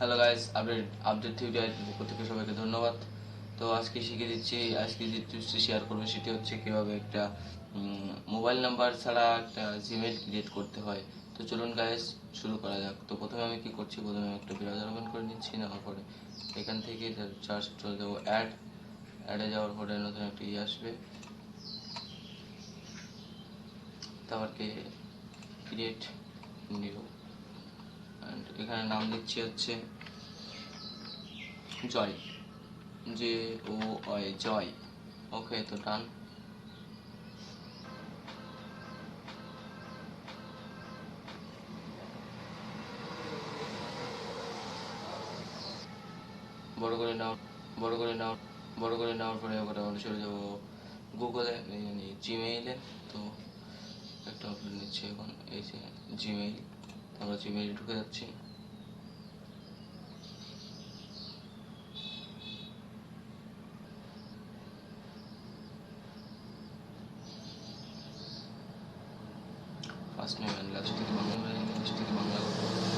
Hello guys, update theory আইটির পক্ষ থেকে সবাইকে ধন্যবাদ। তো আজকে শিখে দিচ্ছি, আজকে যে টিপসটি শেয়ার করবো সেটি হচ্ছে কীভাবে একটা মোবাইল নাম্বার ছাড়া একটা জিমেল ক্রিয়েট করতে হয়। তো চলুন গাইস শুরু করা যাক। তো প্রথমে আমি কি করছি, প্রথমে একটা ব্রাউজার ওপেন করে নিচ্ছি। নেওয়ার পরে এখান থেকে চার্জ চলে যাবো অ্যাডে যাওয়ার পরে নতুন একটা আসবে, তারপরে ক্রিয়েট নিউ অ্যান্ড এখানে নাম দিচ্ছি হচ্ছে জয়, JOY জয়। ওকে, তো ডান। বড় করে নাও বড় করে নাও বড় করে নেওয়ার পরে ওটা আমরা চলে যাবো গুগলে, মানে জিমেইলে। তো একটা আপলোড নিচ্ছি এখন, এই যে জিমেইল। আমরা জিমেইলে ঢুকে যাচ্ছি। ফার্স্ট নেম অ্যান্ড লাস্ট থেকে বাংলা, ইংলিশ থেকে বাংলা,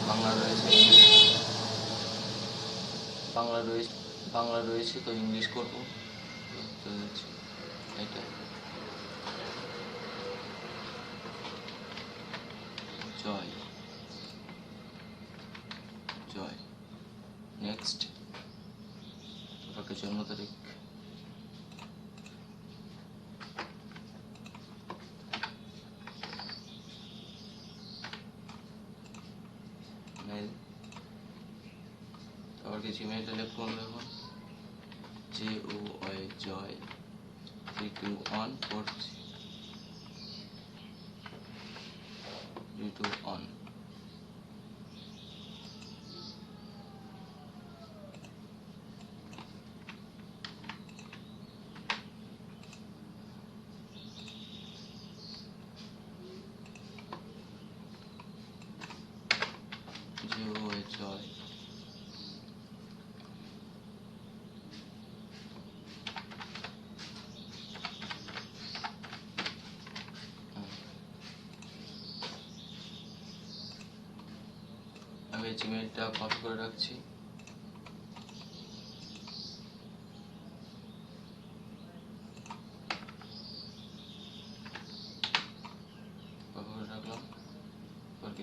বাংলা রয়েছে বাংলা রয়েছে বাংলা রয়েছে তো ইংলিশ করবো। তো চলে যাচ্ছি এটা জয় জয়। নেক্সট, ওটাকে জন্ম তারিখ, মেল। তারপরে জিমেইলটা লিখবো আমরা এখন JOY জয় 3214321। JOY জয়। আমি জিমেইলটা কপি করে রাখছি। কপি করে রাখলাম।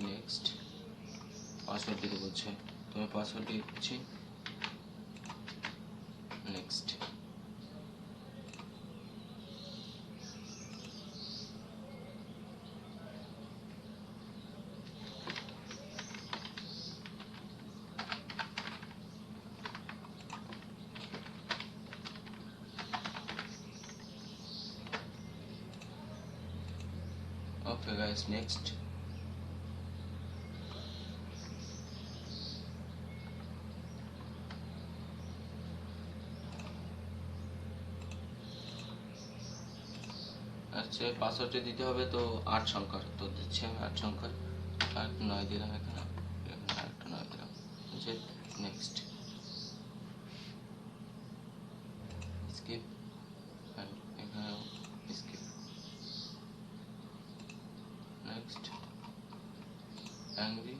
নেক্সট, পাসওয়ার্ড দিতে বলছে, তুমি পাসওয়ার্ড দিয়ে দিচ্ছি। Next, okay guys, next. আচ্ছা, পাসওয়ার্ডটা দিতে হবে তো 8 সংখ্যার, তো দিচ্ছি আমি 8 সংখ্যার। 8 9 দিলাম, এখানে 8 9 দিলাম। নেক্সট, স্কিপ, এখানেও স্কিপ। Next, angry.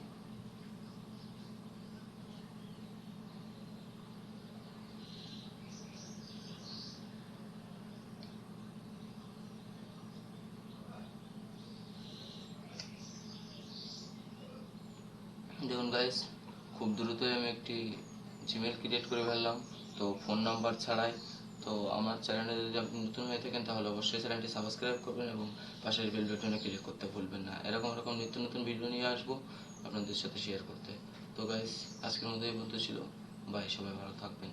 দেখুন গাইস, খুব দ্রুতই আমি একটি জিমেল ক্রিয়েট করে ফেললাম, তো ফোন নাম্বার ছাড়াই। তো আমার চ্যানেলে যদি আপনি নতুন হয়ে থাকেন তাহলে অবশ্যই চ্যানেলটি সাবস্ক্রাইব করবেন এবং পাশের বেল বাটনে ক্লিক করতে ভুলবেন না। এরকম নিত্য নতুন ভিডিও নিয়ে আসবো আপনাদের সাথে শেয়ার করতে। তো গাইস, আজকের মতো এই পর্যন্ত ছিল। বাই, সবাই ভালো থাকবেন।